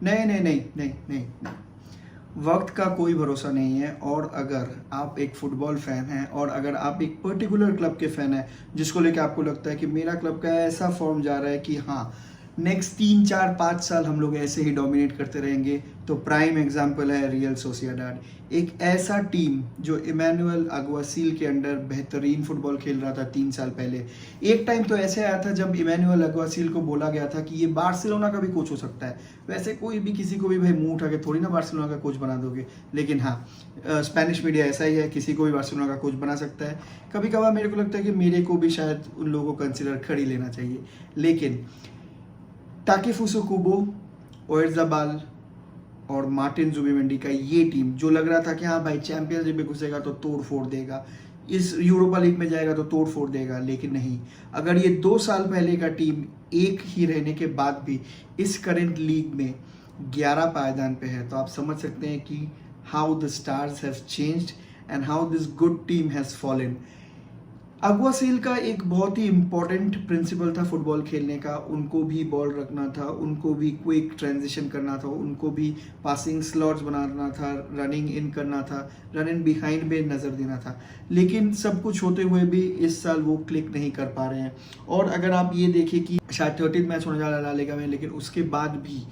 नहीं नहीं नहीं नहीं नहीं नहीं, वक्त का कोई भरोसा नहीं है। और अगर आप एक फुटबॉल फैन हैं और अगर आप एक पर्टिकुलर क्लब के फैन हैं जिसको लेकर आपको लगता है कि मेरा क्लब का ऐसा फॉर्म जा रहा है कि हाँ नेक्स्ट 3 4 5 साल हम लोग ऐसे ही डोमिनेट करते रहेंगे, तो प्राइम एग्जांपल है रियल सोसिएडाड। एक ऐसा टीम जो इमैनुअल अगुआसिल के अंडर बेहतरीन फुटबॉल खेल रहा था 3 साल पहले। एक टाइम तो ऐसे आया था जब इमैनुअल अगुआसिल को बोला गया था कि ये बार्सिलोना का भी कोच हो सकता है। वैसे कोई भी किसी को भी भाई मुंह उठा के थोड़ी ना बार्सिलोना का कोच बना दोगे, लेकिन हाँ स्पेनिश मीडिया ऐसा ही है, किसी को भी बार्सिलोना का कोच बना सकता है। कभी कभार मेरे को लगता है कि मेरे को भी शायद उन लोगों को कंसिडर कर ही लेना चाहिए। लेकिन ताकेफुसो कुबो, ओयारज़ाबाल और मार्टिन जुबिमेंडी का ये टीम जो लग रहा था कि हाँ भाई चैंपियंस लीग में घुसेगा तो तोड़ फोड़ देगा, इस यूरोपा लीग में जाएगा तो तोड़ फोड़ देगा, लेकिन नहीं। अगर ये 2 साल पहले का टीम एक ही रहने के बाद भी इस करेंट लीग में 11 पायदान पे है, तो आप समझ सकते हैं कि how the stars have changed and how this good team has fallen. Alguacil का एक बहुत ही इम्पॉर्टेंट प्रिंसिपल था फुटबॉल खेलने का, उनको भी बॉल रखना था, उनको भी क्विक ट्रांजिशन करना था, उनको भी पासिंग स्लॉट्स बनाना था, रनिंग इन करना था, रन इन बिहाइंड में नज़र देना था। लेकिन सब कुछ होते हुए भी इस साल वो क्लिक नहीं कर पा रहे हैं। और अगर आप ये देखें कि शायद 30 मैच होने जा रहा है ला लीगा में, लेकिन उसके बाद भी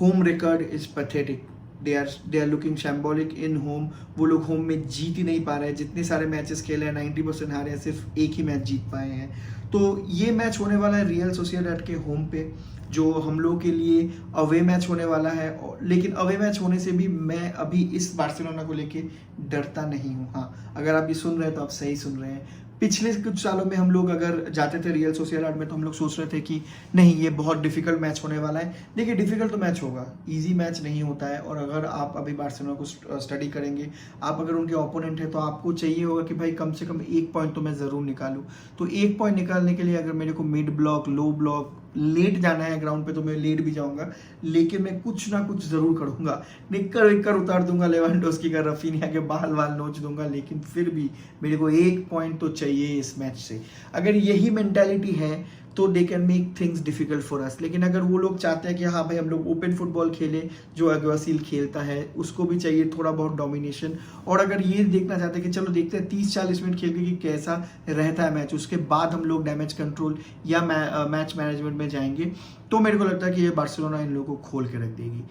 home record is pathetic. They are looking shambolic in home. वो लोग होम में जीत ही नहीं पा रहे हैं। जितने सारे मैचेस खेले हैं 90% हारे हैं, सिर्फ एक ही मैच जीत पाए हैं। तो ये मैच होने वाला है रियल सोसिएडाड के होम पे, जो हम लोग के लिए अवे मैच होने वाला है। लेकिन अवे मैच होने से भी मैं अभी इस बार्सिलोना को लेके डरता नहीं हूँ। हाँ, अगर आप ये सुन रहे हैं तो आप सही सुन रहे हैं। पिछले कुछ सालों में हम लोग अगर जाते थे रियल सोसिएडाड में तो हम लोग सोच रहे थे कि नहीं ये बहुत डिफिकल्ट मैच होने वाला है। देखिए डिफिकल्ट तो मैच होगा, इजी मैच नहीं होता है। और अगर आप अभी बार्सिलोना को स्टडी करेंगे, आप अगर उनके ओपोनेंट है, तो आपको चाहिए होगा कि भाई कम से कम 1 पॉइंट तो मैं ज़रूर निकालूँ। तो 1 पॉइंट निकालने के लिए अगर मेरे को mid block, low block, late जाना है ग्राउंड पे तो मैं लेट भी जाऊंगा, लेकिन मैं कुछ ना कुछ जरूर करूंगा। निक्कर विक्कर उतार दूंगा लेवांडोस्की का, रफीनिया के बाल वाल नोच दूंगा, लेकिन फिर भी मेरे को 1 पॉइंट तो चाहिए इस मैच से। अगर यही मेंटालिटी है तो they can make things difficult for us. लेकिन अगर वो लोग चाहते हैं कि हाँ भाई हम लोग ओपन फुटबॉल खेले जो अगुआसिल खेलता है, उसको भी चाहिए थोड़ा बहुत डोमिनेशन। और अगर ये देखना चाहते हैं कि चलो देखते हैं 30 40 मिनट खेल के कि कैसा रहता है मैच, उसके बाद हम लोग डैमेज कंट्रोल या मैच मैनेजमेंट में जाएंगे, तो मेरे को लगता है कि ये बार्सिलोना इन लोगों को खोल के रख देगी।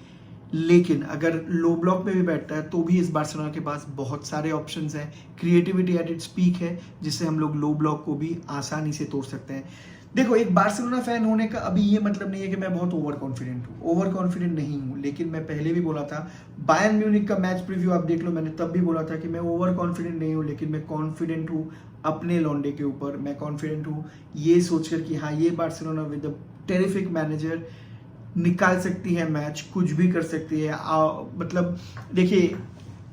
लेकिन अगर लो ब्लॉक में भी बैठता है तो भी इस बार्सिलोना के पास बहुत सारे ऑप्शंस हैं, क्रिएटिविटी एट इट्स पीक है, जिससे हम लोग लो ब्लॉक को भी आसानी से तोड़ सकते हैं। देखो एक बार्सिलोना फैन होने का अभी ये मतलब नहीं है कि मैं बहुत ओवर कॉन्फिडेंट हूँ, ओवर कॉन्फिडेंट नहीं हूँ। लेकिन मैं पहले भी बोला था, बायर्न म्यूनिख का मैच प्रीव्यू आप देख लो, मैंने तब भी बोला था कि मैं ओवर कॉन्फिडेंट नहीं हूँ, लेकिन मैं कॉन्फिडेंट हूँ अपने लॉन्डे के ऊपर। मैं कॉन्फिडेंट हूँ ये सोचकर कि हाँ ये Barcelona with a terrific manager निकाल सकती है मैच, कुछ भी कर सकती है। मतलब देखिए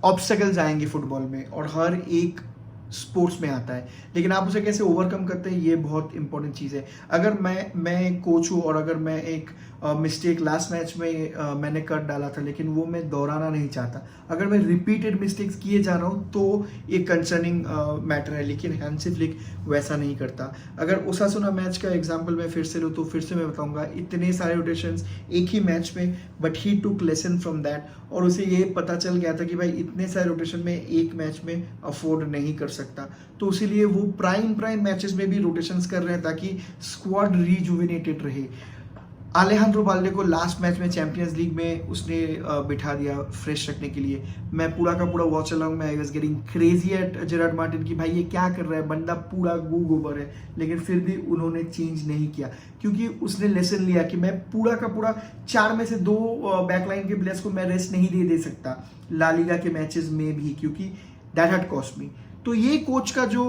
ऑब्स्टेकल्स आएंगे फुटबॉल में और हर एक स्पोर्ट्स में आता है, लेकिन आप उसे कैसे ओवरकम करते हैं ये बहुत इंपॉर्टेंट चीज़ है। अगर मैं एक कोच हूँ और अगर मैं एक मिस्टेक लास्ट मैच में मैंने कर डाला था, लेकिन वो मैं दोहराना नहीं चाहता, अगर मैं रिपीटेड मिस्टेक्स किए जा रहा हूँ तो एक कंसर्निंग मैटर है। लेकिन हैंसी फ्लिक वैसा नहीं करता। अगर ओसासुना मैच का एग्जांपल मैं फिर से लूँ तो फिर से मैं बताऊंगा, इतने सारे रोटेशंस एक ही मैच में, but he took lesson from that. और उसे ये पता चल गया था कि भाई इतने सारे रोटेशन में एक मैच में अफोर्ड नहीं कर सकता, तो इसीलिए वो प्राइम मैचेस में भी रोटेशंस कर रहे हैं ताकि स्क्वाड रीजुविनेटेड रहे। अलेहांद्रो बाल्डे को लास्ट मैच में चैंपियंस लीग में उसने बिठा दिया फ्रेश रखने के लिए। मैं पूरा का पूरा वॉच अलॉन्ग में I was getting crazy at Gerard Martin कि भाई ये क्या कर रहा है, बंदा पूरा गू गोबर है। लेकिन फिर भी उन्होंने चेंज नहीं किया, क्योंकि उसने लेसन लिया कि मैं पूरा का पूरा 4 में से 2 बैकलाइन के प्लेयर्स को मैं रेस्ट नहीं दे सकता ला लीगा के मैचेस में भी, क्योंकि दैट हैड कॉस्ट मी। तो ये कोच का जो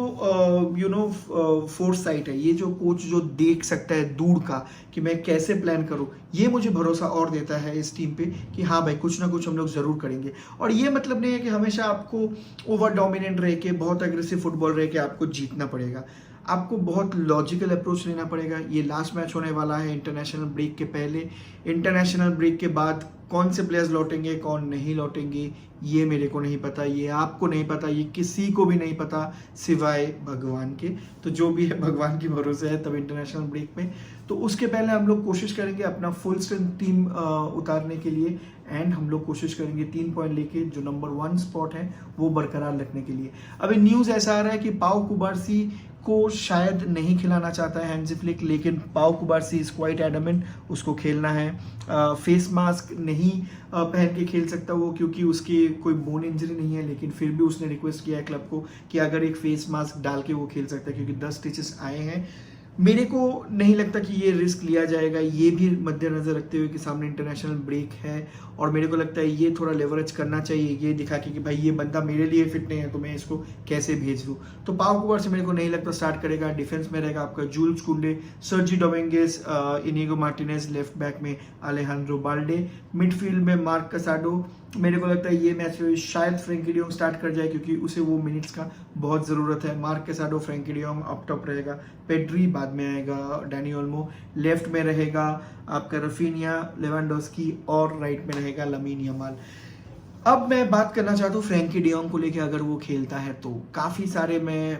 फोरसाइट है, ये जो कोच जो देख सकता है दूर का कि मैं कैसे प्लान करूं, ये मुझे भरोसा और देता है इस टीम पे कि हाँ भाई कुछ ना कुछ हम लोग ज़रूर करेंगे। और ये मतलब नहीं है कि हमेशा आपको ओवर डोमिनेंट रह के, बहुत एग्रेसिव फुटबॉल रह के आपको जीतना पड़ेगा। आपको बहुत लॉजिकल अप्रोच लेना पड़ेगा। ये लास्ट मैच होने वाला है इंटरनेशनल ब्रेक के पहले। इंटरनेशनल ब्रेक के बाद कौन से प्लेयर्स लौटेंगे कौन नहीं लौटेंगे ये मेरे को नहीं पता, ये आपको नहीं पता, ये किसी को भी नहीं पता सिवाय भगवान के। तो जो भी है भगवान की भरोसे है तब इंटरनेशनल ब्रेक में। तो उसके पहले हम लोग कोशिश करेंगे अपना फुल स्ट्रेंथ टीम उतारने के लिए, एंड हम लोग कोशिश करेंगे 3 पॉइंट लेके जो नंबर 1 स्पॉट है वो बरकरार रखने के लिए। अभी न्यूज़ ऐसा आ रहा है कि पाउ कुबार्सी को शायद नहीं खिलाना चाहता है हैंसी फ्लिक, लेकिन पाउ कुबार्सी इज क्वाइट एडमेंट उसको खेलना है। फेस मास्क नहीं पहन के खेल सकता वो, क्योंकि उसकी कोई बोन इंजरी नहीं है, लेकिन फिर भी उसने रिक्वेस्ट किया है क्लब को कि अगर एक फेस मास्क डाल के वो खेल सकता है, क्योंकि 10 स्टिचेस आए हैं। मेरे को नहीं लगता कि ये रिस्क लिया जाएगा, ये भी मद्देनजर रखते हुए कि सामने इंटरनेशनल ब्रेक है, और मेरे को लगता है ये थोड़ा लेवरेज करना चाहिए, ये दिखा के कि भाई ये बंदा मेरे लिए फिट नहीं है तो मैं इसको कैसे भेज दूँ। तो पाउ कुबार्सी मेरे को नहीं लगता स्टार्ट करेगा। डिफेंस में रहेगा आपका जूल्स कुंडे, सर्जी डोमिंगेस, इनिगो मार्टिनेज, लेफ्ट बैक में अलेहांड्रो बाल्डे, मिडफील्ड में मार्क कसाडो। मेरे को लगता है ये मैच में शायद फ्रैंकी डियोंग स्टार्ट कर जाए, क्योंकि उसे वो मिनट्स का बहुत ज़रूरत है। Mark कसाडो, Frenkie de Jong up top रहेगा, पेड्री बाद में आएगा, डैनी ओल्मो लेफ्ट में रहेगा आपका, रफीनिया, लेवेंडोस्की, और राइट में रहेगा लमीन यमाल। अब मैं बात करना चाहता हूँ फ्रैंकी डियोंग को लेके, अगर वो खेलता है तो काफ़ी सारे मैं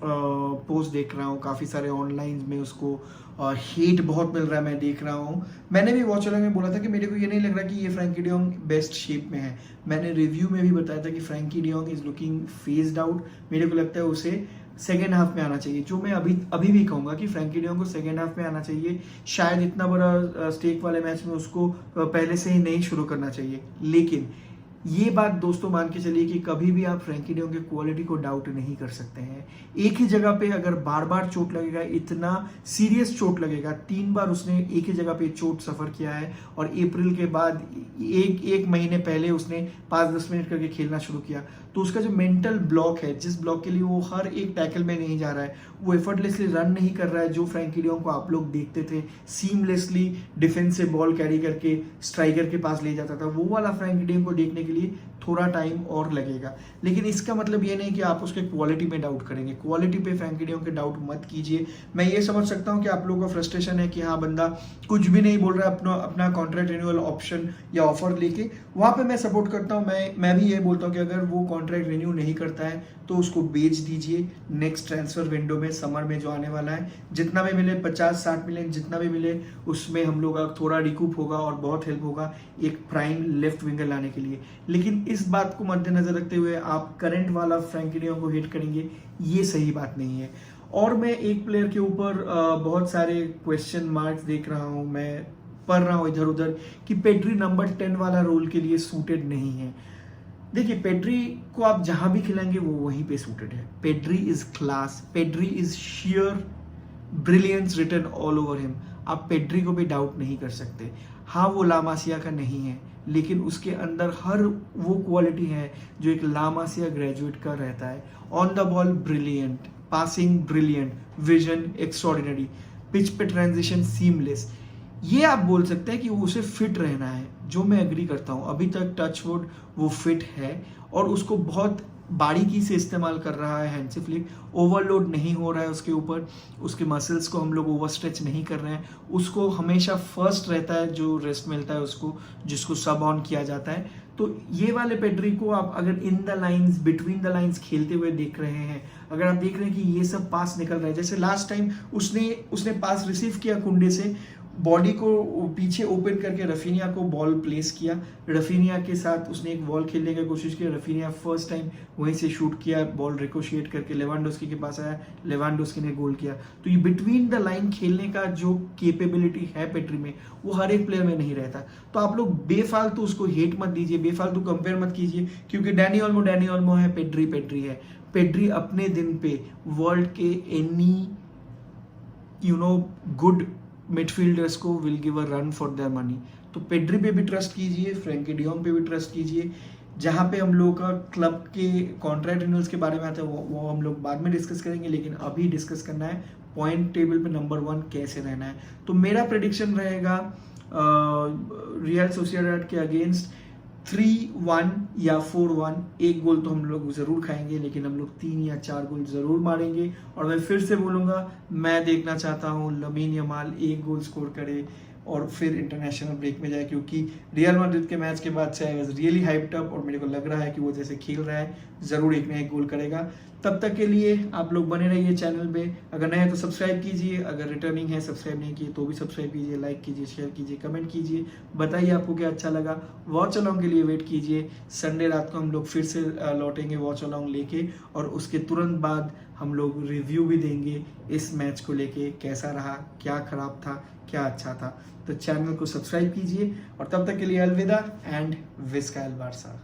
पोस्ट देख रहा हूँ, काफ़ी सारे ऑनलाइन में उसको हेट बहुत मिल रहा है, मैं देख रहा हूँ। मैंने भी वॉच अलॉन्ग में बोला था कि मेरे को ये नहीं लग रहा कि ये फ्रैंकी डियोंग बेस्ट शेप में है। मैंने रिव्यू में भी बताया था कि Frenkie de Jong is looking phased out. मेरे को लगता है उसे सेकेंड हाफ में आना चाहिए, जो मैं अभी भी कहूँगा कि फ्रैंकी डियोंग को सेकेंड हाफ में आना चाहिए। शायद इतना बड़ा स्टेक वाले मैच में उसको पहले से ही नहीं शुरू करना चाहिए, लेकिन ये बात दोस्तों मान के चलिए कि कभी भी आप फ्रैंकी डियोंग की क्वालिटी को डाउट नहीं कर सकते हैं। एक ही जगह पे अगर बार बार चोट लगेगा, इतना सीरियस चोट लगेगा, 3 बार उसने एक ही जगह पे चोट सफ़र किया है, और अप्रैल के बाद एक महीने पहले उसने 5-10 मिनट करके खेलना शुरू किया। तो उसका जो मेंटल ब्लॉक है, जिस ब्लॉक के लिए वो हर एक टैकल में नहीं जा रहा है, वो एफर्टलेसली रन नहीं कर रहा है, जो फ्रैंकी डियोंग को आप लोग देखते थे सीमलेसली डिफेंस से बॉल कैरी करके स्ट्राइकर के पास ले जाता था, वो वाला फ्रैंकी डियोंग को देखने के लिए थोड़ा टाइम और लगेगा। लेकिन इसका मतलब ये नहीं कि आप उसके क्वालिटी में डाउट करेंगे। क्वालिटी पे फ्रैंकी डियोंग के डाउट मत कीजिए। मैं ये समझ सकता हूँ कि आप लोगों का फ्रस्ट्रेशन है कि हाँ बंदा कुछ भी नहीं बोल रहा है अपना कॉन्ट्रैक्ट रिन्यूअल ऑप्शन या ऑफर लेके, वहाँ पे मैं सपोर्ट करता हूँ। मैं भी ये बोलता हूँ कि अगर वो कॉन्ट्रैक्ट रिन्यू नहीं करता है तो उसको बेच दीजिए नेक्स्ट ट्रांसफर विंडो में, समर में जो आने वाला है। जितना भी मिले 50-60 मिलियन जितना भी मिले, उसमें हम लोग का थोड़ा रिकूप होगा और बहुत हेल्प होगा एक प्राइम लेफ्ट विंगर लाने के लिए। लेकिन इस बात को मद्देनजर रखते हुए आप करंट वाला फ्रैंकी डियोंग को हिट करेंगे, ये सही बात नहीं है। और मैं एक प्लेयर के ऊपर बहुत सारे क्वेश्चन मार्क्स देख रहा हूँ, मैं पढ़ रहा हूँ इधर उधर कि पेड्री नंबर 10 वाला रोल के लिए सूटेड नहीं है। देखिए, पेड्री को आप जहां भी खिलाएंगे वो वहीं पे सूटेड है। Pedri is class, Pedri is share brilliance return all over him. आप पेड्री को भी डाउट नहीं कर सकते। हाँ, वो लामासिया का नहीं है, लेकिन उसके अंदर हर वो क्वालिटी है जो एक लामासिया ग्रेजुएट का रहता है। On the ball brilliant, passing brilliant, vision extraordinary, pitch पे ट्रांजिशन सीमलेस। ये आप बोल सकते हैं कि उसे फिट रहना है, जो मैं एग्री करता हूँ। अभी तक टचवुड वो फिट है और उसको बहुत बारीकी से इस्तेमाल कर रहा है हैंसी फ्लिक। ओवरलोड नहीं हो रहा है उसके ऊपर, उसके मसल्स को हम लोग ओवर स्ट्रेच नहीं कर रहे हैं। उसको हमेशा फर्स्ट रहता है जो रेस्ट मिलता है उसको, जिसको सब ऑन किया जाता है। तो ये वाले पेड्री को आप अगर in the lines, between the lines खेलते हुए देख रहे हैं, अगर आप देख रहे हैं कि ये सब पास निकल रहा है, जैसे लास्ट टाइम उसने पास रिसीव किया कुंडे से, बॉडी को पीछे ओपन करके रफीनिया को बॉल प्लेस किया, रफीनिया के साथ उसने एक बॉल खेलने की कोशिश की, रफीनिया फर्स्ट टाइम वहीं से शूट किया, बॉल रिकोशिएट करके लेवांडोस्की के पास आया, लेवांडोस्की ने गोल किया। तो ये बिटवीन द लाइन खेलने का जो कैपेबिलिटी है पेड्री में, वो हर एक प्लेयर में नहीं रहता। तो आप लोग बेफालतू उसको हेट मत दीजिए, बेफालतू कंपेयर मत कीजिए, क्योंकि डैनी ओल्मो है, पेड्री है। पेड्री अपने दिन पे वर्ल्ड के एनी गुड मिडफील्डर्स को will give a run for their money. तो पेड्री पे भी ट्रस्ट कीजिए, फ्रैंकी डियोंग पे भी ट्रस्ट कीजिए। जहाँ पे हम लोग का क्लब के कॉन्ट्रैक्ट रिन्यूअल्स के बारे में आता है वो हम लोग बाद में डिस्कस करेंगे, लेकिन अभी डिस्कस करना है पॉइंट टेबल पे नंबर 1 कैसे रहना है। तो मेरा प्रेडिक्शन रहेगा रियल सोसिएडाड के अगेंस्ट 3-1 या 4-1। एक गोल तो हम लोग ज़रूर खाएंगे, लेकिन हम लोग 3 या 4 गोल ज़रूर मारेंगे। और मैं फिर से बोलूँगा, मैं देखना चाहता हूँ लमीन यमाल 1 गोल स्कोर करे, और फिर इंटरनेशनल ब्रेक में जाए, क्योंकि रियल मैड्रिड के मैच के बाद से I was really hyped up और मेरे को लग रहा है कि वो जैसे खेल रहा है ज़रूर एक ना एक गोल करेगा। तब तक के लिए आप लोग बने रहिए चैनल पे, अगर नए हैं तो सब्सक्राइब कीजिए, अगर रिटर्निंग है सब्सक्राइब नहीं किए तो भी सब्सक्राइब कीजिए, लाइक कीजिए, शेयर कीजिए, कमेंट कीजिए, बताइए आपको क्या अच्छा लगा। वॉच अलॉन्ग के लिए वेट कीजिए, संडे रात को हम लोग फिर से लौटेंगे वॉच अलॉन्ग लेके, और उसके तुरंत बाद हम लोग रिव्यू भी देंगे इस मैच को लेके, कैसा रहा, क्या खराब था, क्या अच्छा था। तो चैनल को सब्सक्राइब कीजिए और तब तक के लिए अलविदा एंड विस्का एल बारसा।